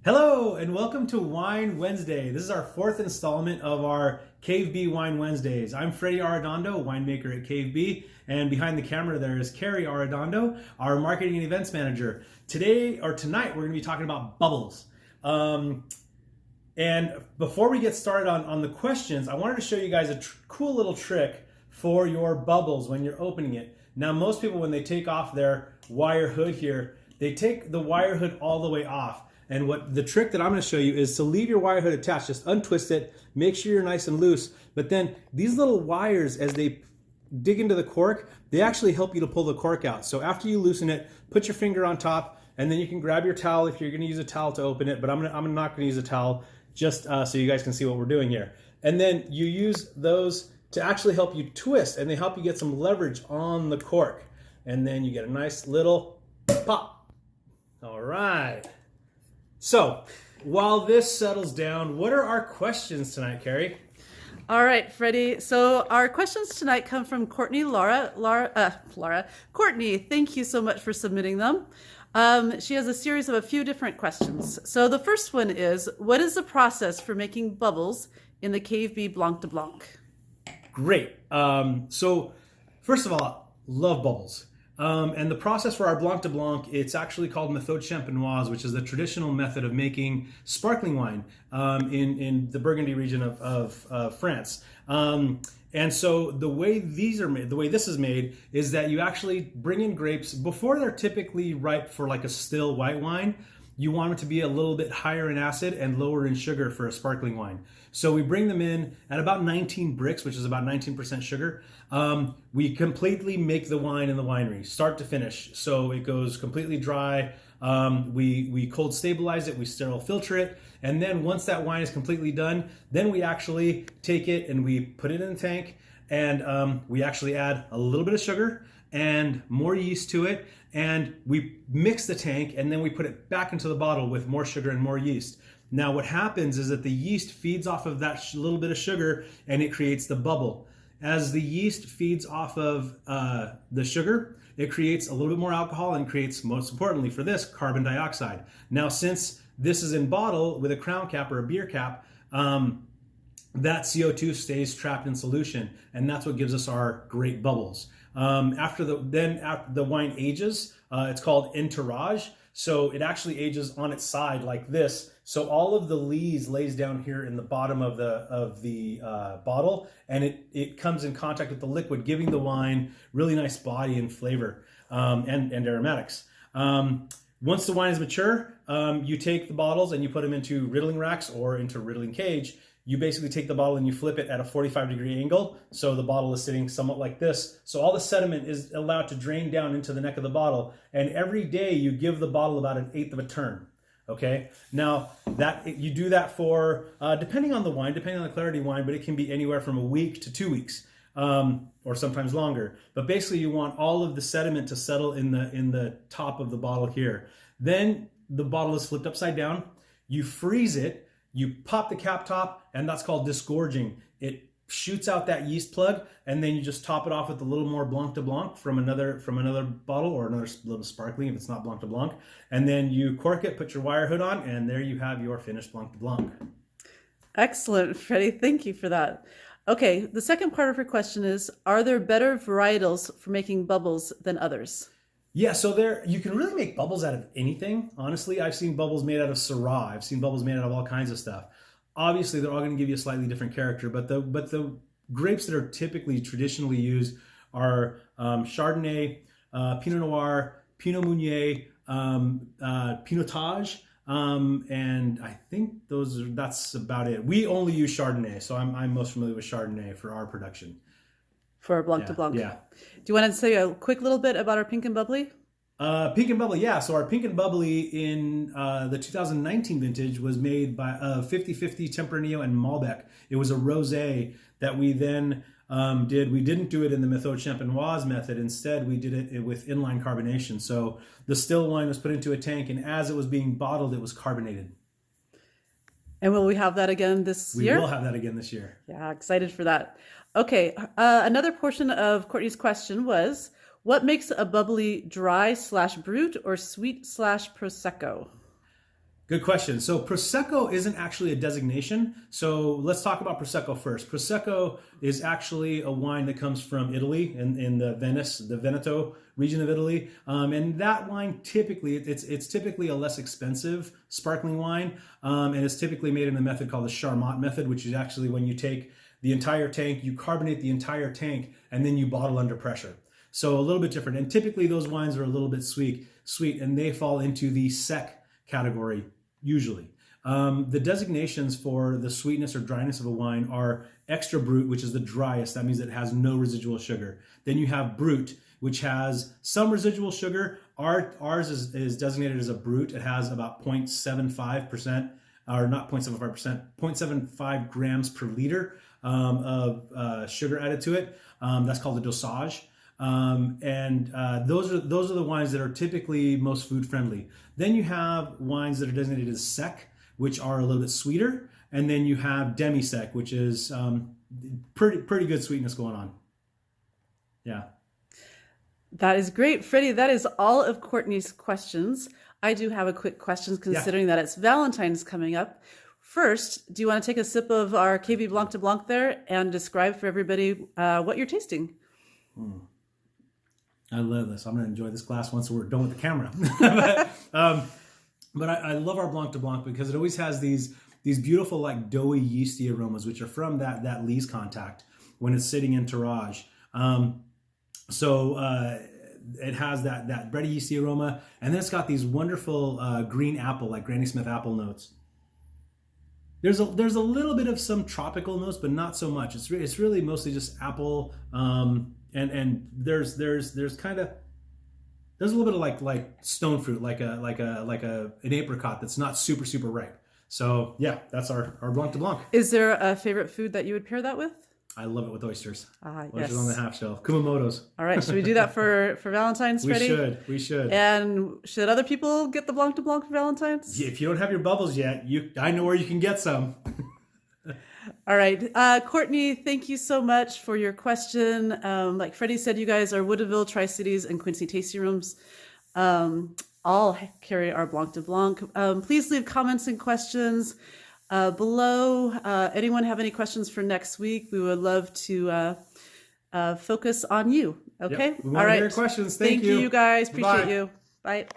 Hello and welcome to Wine Wednesday. This is our fourth installment of our Cave B Wine Wednesdays. I'm Freddy Arredondo, winemaker at Cave B, and behind the camera there is Carrie Arredondo, our marketing and events manager. Tonight we're going to be talking about bubbles. And before we get started on the questions, I wanted to show you guys a cool little trick for your bubbles when you're opening it. Now, most people, when they take off their wire hood here, they take the wire hood all the way off. And what the trick that I'm going to show you is to leave your wire hood attached. Just untwist it, make sure you're nice and loose. But then these little wires, as they dig into the cork, they actually help you to pull the cork out. So after you loosen it, put your finger on top, and then you can grab your towel if you're going to use a towel to open it. But I'm not going to use a towel, just so you guys can see what we're doing here. And then you use those to actually help you twist, and they help you get some leverage on the cork. And then you get a nice little pop. All right. So, while this settles down, what are our questions tonight, Carrie? All right, Freddie. So our questions tonight come from Courtney Courtney, thank you so much for submitting them. She has a series of a few different questions. So the first one is, what is the process for making bubbles in the Cave B Blanc de Blanc? Great. So, first of all, love bubbles. And the process for our Blanc de Blanc, it's actually called méthode champenoise, which is the traditional method of making sparkling wine in the Burgundy region of France. And so the way these are made, the way this is made, is that you actually bring in grapes before they're typically ripe for like a still white wine. You want them to be a little bit higher in acid and lower in sugar for a sparkling wine. So we bring them in at about 19 bricks, which is about 19% sugar. We completely make the wine in the winery, start to finish. So it goes completely dry. We cold stabilize it, we sterile filter it. And then once that wine is completely done, then we actually take it and we put it in the tank, and we actually add a little bit of sugar and more yeast to it, and we mix the tank, and then we put it back into the bottle with more sugar and more yeast. Now what happens is that the yeast feeds off of that little bit of sugar, and it creates the bubble. As the yeast feeds off of the sugar, it creates a little bit more alcohol and creates, most importantly for this, carbon dioxide. Now, since this is in bottle with a crown cap or a beer cap, that CO2 stays trapped in solution, and that's what gives us our great bubbles. After the wine ages, it's called entourage. So it actually ages on its side like this. So all of the lees lays down here in the bottom of the bottle, and it comes in contact with the liquid, giving the wine really nice body and flavor and aromatics. Once the wine is mature, you take the bottles and you put them into riddling racks or into riddling cage. You basically take the bottle and you flip it at a 45-degree angle, so the bottle is sitting somewhat like this. So all the sediment is allowed to drain down into the neck of the bottle, and every day you give the bottle about 1/8 of a turn. Okay, now that you do that for depending on the wine, depending on the clarity wine, but it can be anywhere from a week to 2 weeks, or sometimes longer. But basically, you want all of the sediment to settle in the top of the bottle here. Then the bottle is flipped upside down. You freeze it. You pop the cap top, and that's called disgorging. It shoots out that yeast plug, and then you just top it off with a little more Blanc de Blanc from another bottle, or another little sparkling if it's not Blanc de Blanc. And then you cork it, put your wire hood on, and there you have your finished Blanc de Blanc. Excellent, Freddie. Thank you for that. Okay, the second part of her question is, are there better varietals for making bubbles than others? Yeah, so you can really make bubbles out of anything. Honestly, I've seen bubbles made out of Syrah. I've seen bubbles made out of all kinds of stuff. Obviously, they're all going to give you a slightly different character, but the grapes that are typically traditionally used are Chardonnay, Pinot Noir, Pinot Meunier, Pinotage, and I think that's about it. We only use Chardonnay, so I'm most familiar with Chardonnay for our production. For Blanc de Blanc. Yeah. Do you want to say a quick little bit about our Pink and Bubbly? Pink and Bubbly, yeah. So our Pink and Bubbly in the 2019 vintage was made by 50-50 Tempranillo and Malbec. It was a rosé that we then did. We didn't do it in the méthode champenoise method. Instead, we did it with inline carbonation. So the still wine was put into a tank, and as it was being bottled, it was carbonated. And will we have that again this year? We will have that again this year. Yeah, excited for that. Okay, another portion of Courtney's question was, what makes a bubbly dry/brut or sweet/prosecco? Good question. So prosecco isn't actually a designation. So let's talk about prosecco first. Prosecco is actually a wine that comes from Italy in the Veneto region of Italy, and that wine typically it's typically a less expensive sparkling wine, and it's typically made in a method called the Charmat method, which is actually when you take the entire tank, you carbonate the entire tank, and then you bottle under pressure. So a little bit different. And typically those wines are a little bit sweet, and they fall into the sec category usually. The designations for the sweetness or dryness of a wine are extra brut, which is the driest. That means it has no residual sugar. Then you have brut, which has some residual sugar. Ours is designated as a brut. It has about 0.75%, or not 0.75%, 0.75 grams per liter of sugar added to it. That's called a dosage. Those are the wines that are typically most food friendly. Then you have wines that are designated as sec, which are a little bit sweeter, and then you have demi-sec, which is pretty good sweetness going on. Yeah. That is great, Freddie. That is all of Courtney's questions. I do have a quick question considering that it's Valentine's coming up. First, do you want to take a sip of our KV Blanc de Blanc there and describe for everybody what you're tasting? I love this. I'm going to enjoy this glass once we're done with the camera. But I love our Blanc de Blanc because it always has these beautiful, like, doughy, yeasty aromas, which are from that lees contact when it's sitting in tirage. It has that bready, yeasty aroma, and then it's got these wonderful green apple, like Granny Smith apple notes. There's a little bit of some tropical notes, but not so much. It's really mostly just apple. And there's a little bit of like stone fruit, like an apricot that's not super ripe. So yeah, that's our Blanc de Blanc. Is there a favorite food that you would pair that with? I love it with oysters. Yes. Oysters on the half shell. Kumamoto's. All right, should we do that for Valentine's, Freddie? We should. And should other people get the Blanc de Blanc for Valentine's? If you don't have your bubbles yet, I know where you can get some. All right. Courtney, thank you so much for your question. Like Freddie said, you guys are Woodville, Tri-Cities, and Quincy Tasting Rooms. All carry our Blanc de Blanc. Please leave comments and questions below. Anyone have any questions for next week? We would love to focus on you. Okay? Yep. We want to hear your questions. Thank you. You guys. Appreciate Bye. you. Bye.